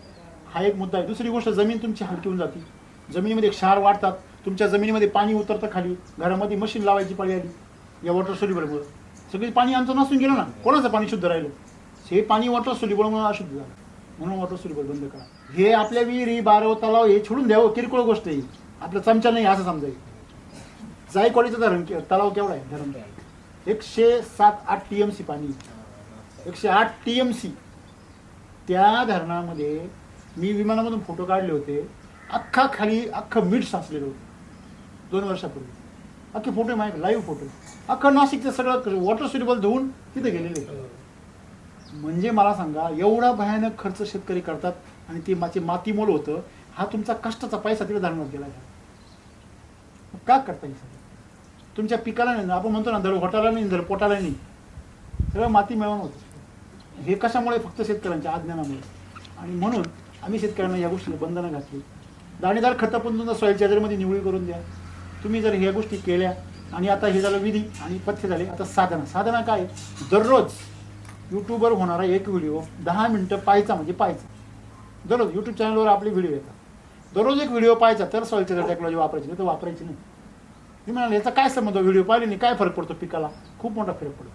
हा एक मुद्दा आहे. दुसरी गोष्ट, जमीन तुमची हलकी होऊन जाते. जमिनीमध्ये क्षार वाढतात. तुमच्या जमिनीमध्ये पाणी उतरतं खाली. घरामध्ये मशीन लावायची पाळी आली या वॉटर सोल्युबलमुळे. सगळी पाणी आमचं नसून गेलं ना. कोणाचं पाणी शुद्ध राहिलं? हे पाणी वॉटर सोल्युबलमुळे अशुद्ध झालं. म्हणून वॉटर सोल्युबल बंद करा. हे आपल्या विहिरी, बारव, तलाव हे सोडून द्यावं. किरकोळ गोष्ट आहे. आपला चमचा नाही असं समजायचं. जायकवाडीचं धरण तलाव केवढा आहे? धरण 107-8 TMC पाणी, 108 TMC. त्या धरणामध्ये मी विमानामधून फोटो काढले होते. अख्खा खाली अख्खं मीठ साचलेलं होतं 2 वर्षापूर्वी. अख्खे फोटो माहिती, लाईव्ह फोटो. अख्खं नाशिकचं सगळं वॉटर सोल्युबल धुवून तिथे गेलेले. म्हणजे मला सांगा, एवढा भयानक खर्च शेतकरी करतात आणि ते मातीमोल होतं. हा तुमचा कष्टाचा पैसा तिथे धरणात गेला. का करता येईल? तुमच्या पिकाला नाही, आपण म्हणतो ना, धड घोटाला नाही, धड पोटाला नाही, सगळं माती मिळवून होतं. हे कशामुळे? फक्त शेतकऱ्यांच्या अज्ञानामुळे. आणि म्हणून आम्ही शेतकऱ्यांना या गोष्टीला बंधनं घातली. दाणेदार खतं पण तुमचा सॉईल चार्जरमध्ये निवडी करून द्या. तुम्ही जर ह्या गोष्टी केल्या, आणि आता हे झालं विधी आणि पथ्य झाले. आता साधना काय? दररोज यूट्यूबवर होणारा एक व्हिडिओ 10 मिनटं पाहायचा, म्हणजे पाहायचा. दररोज यूट्यूब चॅनलवर आपले व्हिडिओ येतात. दररोज एक व्हिडिओ पाहायचा. तर सॉईल चार्जर टेक्नॉलॉजी वापरायची, नाही तर वापरायची नाही. मी म्हणाले याचा काय संबंध? व्हिडिओ पाहिले नाही काय फरक पडतो पिकाला? खूप मोठा फरक पडतो.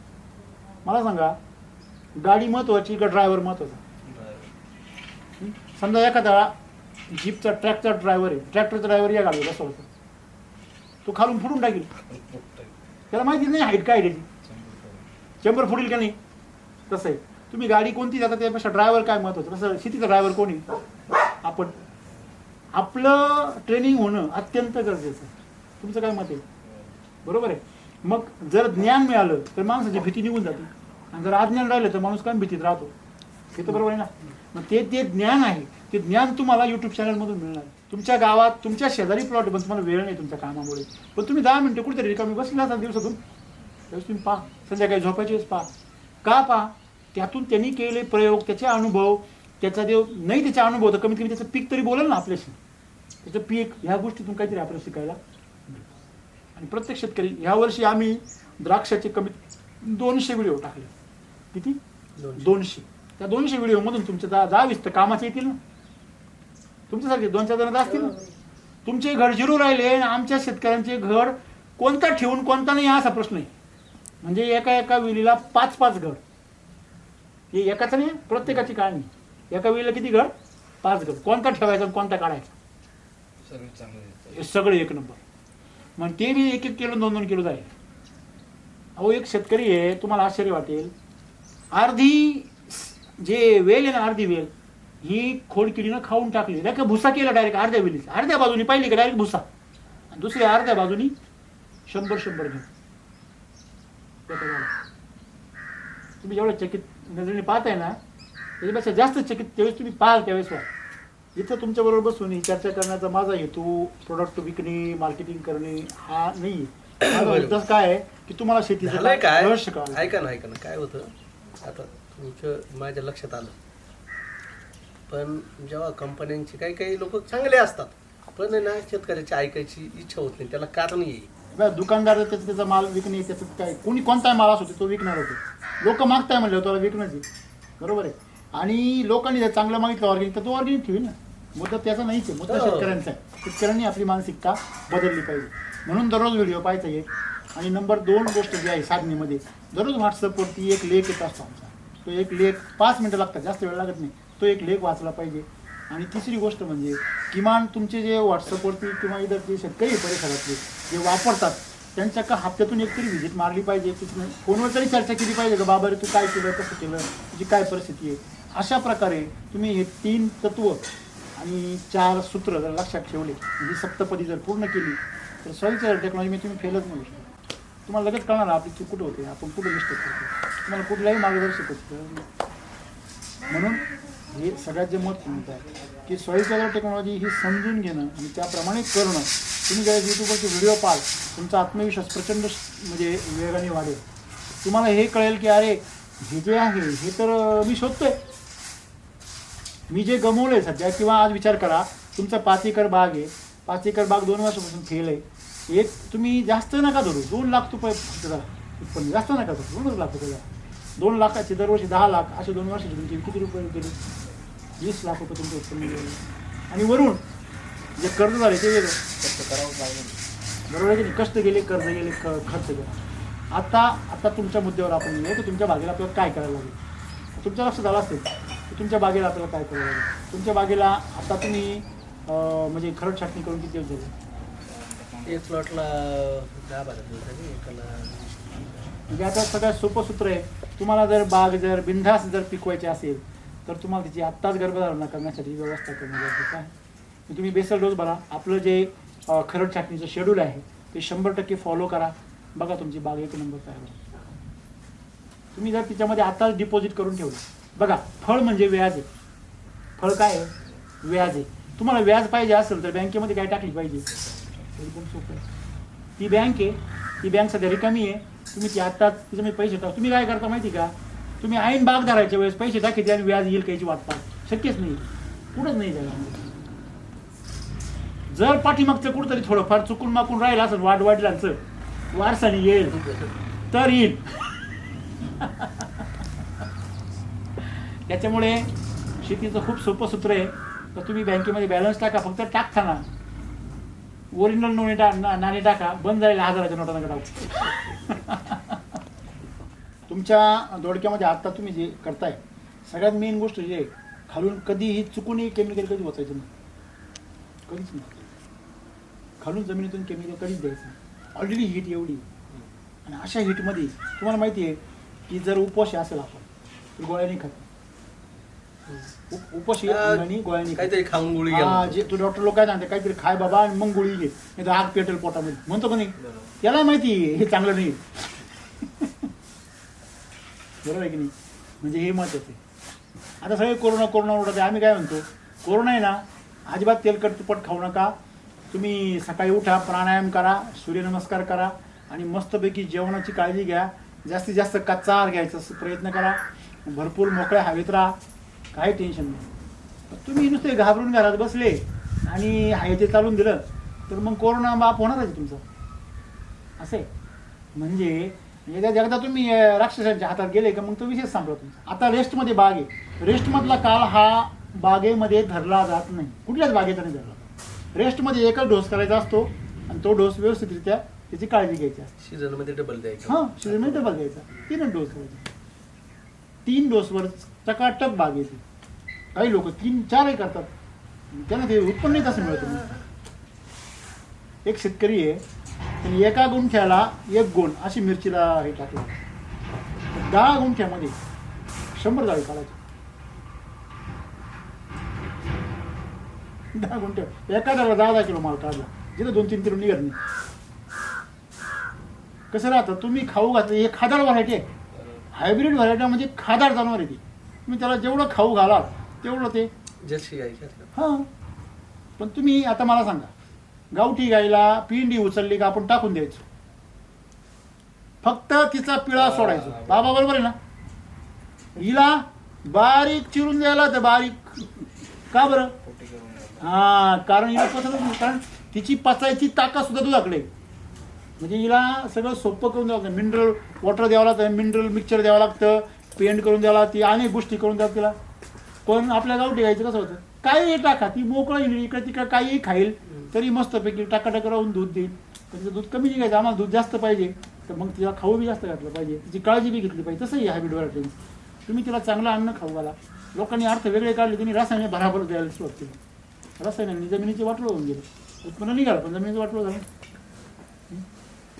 मला सांगा, गाडी महत्वाची का ड्रायव्हर महत्वाचा? समजा एखादा जीपचा ट्रॅकचा ड्रायव्हर आहे, ट्रॅक्टरचा ड्रायव्हर या गाडीवर बसवला, तो खालून फुटून टाकेल. त्याला माहिती नाही हाईट काय त्याची, चेंबर फुटेल का नाही. तसं आहे. तुम्ही गाडी कोणती जाता त्यापेक्षा ड्रायव्हर काय महत्वाचं. तसं शेतीचा ड्रायव्हर कोणी? आपण. आपलं ट्रेनिंग होणं अत्यंत गरजेचं आहे. तुमचं काय मत आहे? बरोबर आहे. मग जर ज्ञान मिळालं तर माणसाची भीती निघून जाते. आणि जर अज्ञान राहिलं तर माणूस काय भीतीत राहतो. हे तर बरोबर आहे ना. मग ते ज्ञान आहे, ते ज्ञान तुम्हाला यूट्यूब चॅनलमधून मिळणार. तुमच्या गावात तुमच्या शेजारी प्लॉट, पण तुम्हाला वेळ नाही तुमच्या कामामुळे, पण तुम्ही 10 मिनिटं कुठेतरी रिकामी बसले असाल दिवसातून, त्यावेळेस तुम्ही पहा. संध्याकाळी झोपायची वेळेस पहा. का पहा? त्यातून त्यांनी केले प्रयोग, त्याचे अनुभव, त्याचा देव नाही त्याचा अनुभव, तर कमीत कमी त्याचं पीक तरी बोलेल ना आपल्याशी. त्याचं पीक, ह्या गोष्टीतून काहीतरी आपल्याला शिकायला. आणि प्रत्येक शेतकरी, ह्या वर्षी आम्ही द्राक्षाचे कमीत 200 व्हिडिओ टाकले. किती? 200. त्या 200 व्हिडिओमधून तुमचे 10-20 तर कामाचे येतील ना. तुमच्यासारखे 2-4 जण असतील ना. तुमचे घर जिरू राहिले आणि आमच्या शेतकऱ्यांचे घर कोणता ठेवून कोणता नाही असा प्रश्न आहे. म्हणजे एका विहिरीला 5-5 घर. हे एकाच नाही, प्रत्येकाची कहाणी. एका विहिरीला किती घर? 5 घर. कोणता ठेवायचा आणि कोणता काढायचा? हे सगळे एक नंबर. मग ते बी 1-1 किलो 2-2 किलो जाईल. अहो एक शेतकरी आहे, तुम्हाला आश्चर्य वाटेल, अर्धी जे वेल आहे ना, अर्धी वेल ही खोडकिडीनं खाऊन टाकली. नाही का भुसा केला डायरेक्ट अर्ध्या वेलीचा. अर्ध्या बाजूनी पाहिली का डायरेक्ट भुसा, आणि दुसऱ्या अर्ध्या बाजूनी 100 घेऊन. तुम्ही जेवढं चकित नजरेने पाहताय ना, त्याच्यापेक्षा जास्त चकित त्यावेळेस तुम्ही पाहाल त्यावेळेस व्हा. इथं तुमच्याबरोबर बसून ही चर्चा करण्याचा माझा हेतू प्रोडक्ट विकणे, मार्केटिंग करणे हा नाही. माझा काय आहे की तुम्हाला शेतीचं रहस्य कळालं. ऐका ना काय होतं आता तुमचं माझ्या लक्षात आलं. पण जेव्हा कंपन्यांची काही लोक चांगले असतात, पण ना शेतकऱ्याची ऐकायची इच्छा होत नाही. त्याला कारण येईल, दुकानदार त्याचा माल विकणे, त्याचं काय कोणता माल असतो तो विकणार होतो. लोक मागताय म्हणलं त्याला विकण्याची, बरोबर आहे. आणि लोकांनी जर चांगलं मागितलं ऑर्गॅनिक, तर तो ऑर्गॅनिक ठेवी ना. मुद्दा त्याचा नाहीच आहे, मुद्दा शेतकऱ्यांचा आहे. शेतकऱ्यांनी आपली मानसिकता बदलली पाहिजे. म्हणून दररोज व्हिडिओ पाहायचा आहे. आणि नंबर 2 गोष्ट जी आहे साधनेमध्ये, दररोज व्हॉट्सअपवरती एक लेख येत असतो आमचा. तो एक लेख 5 मिनटं लागतात, जास्त वेळ लागत नाही. तो एक लेख वाचला पाहिजे. आणि तिसरी गोष्ट म्हणजे किमान तुमचे जे व्हॉट्सअपवरती किंवा इतर जे शेतकरी परिसरातले जे वापरतात त्यांच्या का हप्त्यातून एकतरी व्हिजिट मारली पाहिजे. फोनवर तरी चर्चा केली पाहिजे का बाबा रे तू काय केलं, कसं केलं, तुझी काय परिस्थिती आहे. अशा प्रकारे तुम्ही हे 3 तत्व आणि 4 सूत्र जर लक्षात ठेवले, म्हणजे सप्तपदी जर पूर्ण केली, तर सॉईल टेक्नॉलॉजी तुम्ही फेलच नाही होऊ. तुम्हाला लगेच कळणार आपली चूक कुठं होते, आपण कुठे मिस्टेक करतो. तुम्हाला कुठलाही मार्गदर्शक असतं. म्हणून हे सगळ्यात जे मत आहे की सॉईल कलर टेक्नॉलॉजी ही समजून घेणं आणि त्याप्रमाणे करणं. तुम्ही ज्या यूट्यूबवरचे व्हिडिओ पाहाल तुमचा आत्मविश्वास प्रचंड म्हणजे वेगाने वाढेल. तुम्हाला हे कळेल की अरे हे जे आहे हे तर मी शोधतोय, मी जे गमवलं आहे सध्या. किंवा आज विचार करा तुमचा 5 एकर बाग आहे, 5 एकर बाग 2 वर्षापासून फेल आहे. एक तुम्ही जास्त नका धरू, 2 लाख रुपये फक्त धरा उत्पन्न, जास्त नका धरू, 2 लाख रुपये धरा. 2 लाखाचे दरवर्षी 10 लाख असे 2 वर्षाचे तुमचे किती रुपये गेले? 20 लाख रुपये तुमचं उत्पन्न गेले. आणि वरून जे कर्ज झाले ते वेगळं, खर्च करावंच लागेल. बरोबर आहे की नाही? कष्ट गेले, कर्ज गेले, खर्च गेला. आता तुमच्या मुद्द्यावर आपण येऊ तर तुमच्या बागेला आपल्याला काय करायला लागेल? तुमच्या लक्षात आलं असेल की तुमच्या बागेला आपल्याला काय करायला लागेल. तुमच्या बागेला आता तुम्ही म्हणजे खरड छाटणी करून किती दिवस झाले? एक प्लॉटला 10-12 दिवस झाले, एकाला म्हणजे आता सगळ्यात सोपं सूत्र आहे. तुम्हाला जर बाग जर बिनधास्त जर पिकवायची असेल तर तुम्हाला त्याची आत्ताच गर्भधारणा करण्यासाठी व्यवस्था करणं गरजेचं आहे. तुम्ही बेसल डोस भरा. आपलं जे खरड छाटणीचं शेड्यूल आहे ते 100% फॉलो करा. बघा तुमची बाग 1 नंबर तयार होईल. तुम्ही जर तिच्यामध्ये आत्ताच डिपॉझिट करून ठेवलं, बघा फळ म्हणजे व्याज आहे. फळ काय आहे? व्याज आहे. तुम्हाला व्याज पाहिजे असेल तर बँकेमध्ये काय टाकली पाहिजे? एकदम सोपं आहे. ती बँक आहे, ती बँक सध्या रिकामी आहे. तुम्ही ती आत्ताच तिच्यामध्ये पैसे टाका. तुम्ही काय करता माहिती का? तुम्ही ऐन बाग धरायच्या वेळेस पैसे टाकायचे आणि व्याज येईल काहीची वाट पाहता. शक्यच नाही, कुठंच नाही जगामध्ये. जर पाठीमागचं कुठंतरी थोडंफार चुकून माकून राहिलं असेल वाढवडिलांचं वारसाने येईल तर येईल. त्याच्यामुळे शेतीचं खूप सोपं सूत्र आहे. तर तुम्ही बँकेमध्ये बॅलन्स टाका, फक्त टाकताना ओरिजिनल नाणे टाका. बंद झालेल्या 1000च्या नोटा नका टाकू. तुमच्या दोडक्यामध्ये आता तुम्ही जे करताय सगळ्यात मेन गोष्ट जे आहे, खालून कधीही चुकूनही केमिकल कधी वाचायचं नाही, कधीच नाही. खालून जमिनीतून केमिकल कधीच द्यायचं नाही. ऑलरेडी हीट एवढी आहे. आणि अशा हीटमध्ये तुम्हाला माहिती आहे की जर उपवास असेल आपण तर गोळ्या नाही खात. उपवास आणि गोळ्या नाही खात. काहीतरी खाऊन गोळी हा, घ्या. जे तू डॉक्टर लोक काय सांगते काहीतरी खाय बाबा आणि मग गोळी घे, नाही तर आग पेटेल पोटामध्ये, म्हणतो का नाही? त्याला माहिती आहे हे चांगलं नाही. बरोबर आहे की नाही? म्हणजे हे महत्त्वाचं आहे. आता सगळे कोरोना उडत आहे. आम्ही काय म्हणतो, कोरोना आहे ना, अजिबात तेलकट तुपट खाऊ नका. तुम्ही सकाळी उठा, प्राणायाम करा, सूर्यनमस्कार करा आणि मस्तपैकी जेवणाची काळजी घ्या. जास्तीत जास्त कच्चा आहार घ्यायचा प्रयत्न करा. भरपूर मोकळ्या हवेत राहा, काही टेन्शन नाही. तुम्ही नुसते घाबरून घरात बसले आणि हाय ते चालून दिलं तर मग कोरोना बाप होणार आहे तुमचं. असे म्हणजे एकदा तुम्ही राक्षसांच्या हातात गेले का मग तो विषय संपला तुमचा. आता रेस्टमध्ये बाग आहे. रेस्टमधला काळ हा बागेमध्ये धरला जात नाही, कुठल्याच बागेचा नाही धरला. रेस्टमध्ये एकच डोस करायचा असतो आणि तो डोस व्यवस्थितरित्या त्याची काळजी घ्यायची असते. सीझनमध्ये डबल द्यायचं. हां, सीझनमध्ये डबल द्यायचा. 3 डोस करायचे. 3 डोसवर चकाटक बाग येते. काही लोक 3-4 करतात, त्यांना ते उत्पन्न तसं मिळतं. एक शेतकरी आहे, त्यांनी 1 गुंठ्याला 1 गुण अशी मिरचीला हे टाकलं. 10 गुंठ्यामध्ये 100 जाळी काढायची. 10 गुंठ्या एखाद्याला 10 किलो माल काढला, जिथं 2-3 किलो निघत नाही. कसं राहतं, तुम्ही खाऊ घातलं, हे खादाड व्हरायटी आहे. हायब्रिड व्हरायटी म्हणजे खादाड जनावर आहे ती. तुम्ही त्याला जेवढं खाऊ घालाल तेवढं ते जर्सी गाय. हां. पण तुम्ही आता मला सांगा, गावठी गाईला पिंडी उचलली का आपण टाकून द्यायचो, फक्त तिचा पिळा सोडायचो. बाबा बरोबर आहे ना? हिला बारीक चिरून द्यायला तर बारीक का बरं? हां, कारण हिला पचतच नाही. कारण तिची पचायची ताकद सुद्धा दुधाकडे. म्हणजे हिला सगळं सोपं करून द्यावं लागतं. मिनरल वॉटर द्यावं लागतं, मिनरल मिक्सचर द्यावं लागतं, पेंट करून द्यावं लागतं, अनेक गोष्टी करून द्यावं तिला. पण आपल्या गावठी गायचं कसं होतं, काही टाका, ती मोकळं इकडे तिकडे काही खाईल तरी मस्तपैकी टाकाटाका राहून दूध देईल. पण तिचं दूध कमी निघायचं, आम्हाला दूध जास्त पाहिजे तर मग तिला खाऊ बी जास्त घातलं पाहिजे, तिची काळजी बी घेतली पाहिजे. तसंही हायब्रिड व्हरायटी तुम्ही तिला चांगलं अन्न खाऊ घाला. लोकांनी अर्थ वेगळे काढले, त्यांनी रसायने भराभर द्यायला सुरुवात केली. रसायनांनी जमिनीची वाटोळ होऊन गेली, उत्पन्न निघालं पण जमिनीचं वाटोळ झालं.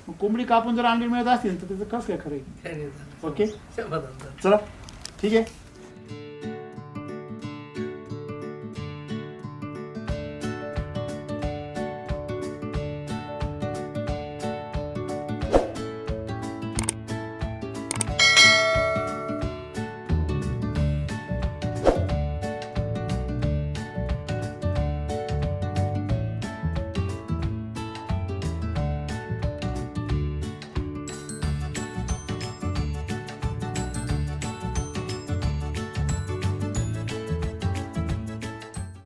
मग कोंबडी कापून जर अंडी मिळत असतील तर त्याचं कसं काय खरं आहे? ओके, चला ठीक आहे.